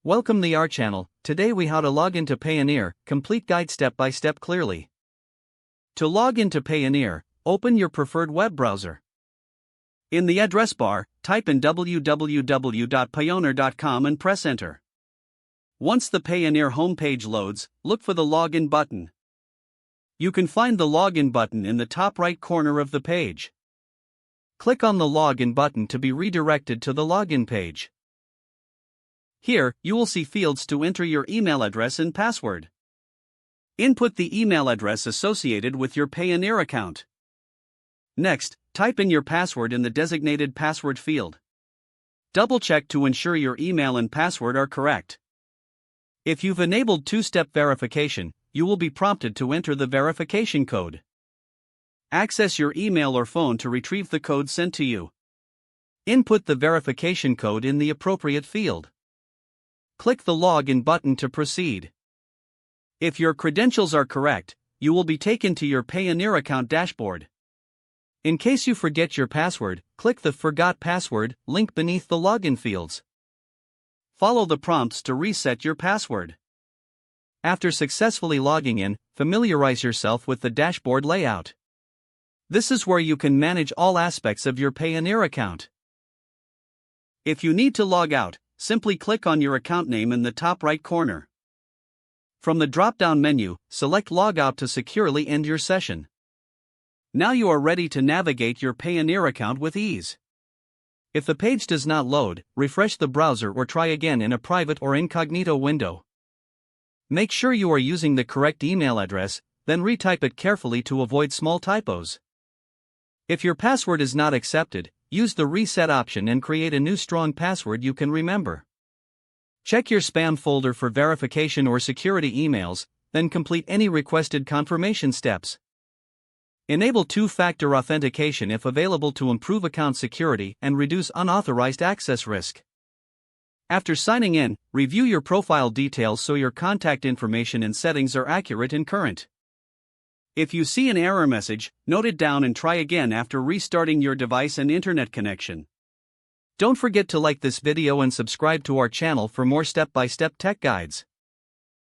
Welcome to our channel. Today we how to log into Payoneer, complete guide step by step clearly. To log into Payoneer, open your preferred web browser. In the address bar, type in www.payoneer.com and press enter. Once the Payoneer homepage loads, look for the login button. You can find the login button in the top right corner of the page. Click on the login button to be redirected to the login page. Here, you will see fields to enter your email address and password. Input the email address associated with your Payoneer account. Next, type in your password in the designated password field. Double-check to ensure your email and password are correct. If you've enabled two-step verification, you will be prompted to enter the verification code. Access your email or phone to retrieve the code sent to you. Input the verification code in the appropriate field. Click the login button to proceed. If your credentials are correct, you will be taken to your Payoneer account dashboard. In case you forget your password, click the Forgot Password link beneath the login fields. Follow the prompts to reset your password. After successfully logging in, familiarize yourself with the dashboard layout. This is where you can manage all aspects of your Payoneer account. If you need to log out, simply click on your account name in the top right corner. From the drop-down menu, select Log Out to securely end your session. Now you are ready to navigate your Payoneer account with ease. If the page does not load, refresh the browser or try again in a private or incognito window. Make sure you are using the correct email address, then retype it carefully to avoid small typos. If your password is not accepted, use the reset option and create a new strong password you can remember. Check your spam folder for verification or security emails, then complete any requested confirmation steps. Enable two-factor authentication if available to improve account security and reduce unauthorized access risk. After signing in, review your profile details so your contact information and settings are accurate and current. If you see an error message, note it down and try again after restarting your device and internet connection. Don't forget to like this video and subscribe to our channel for more step-by-step tech guides.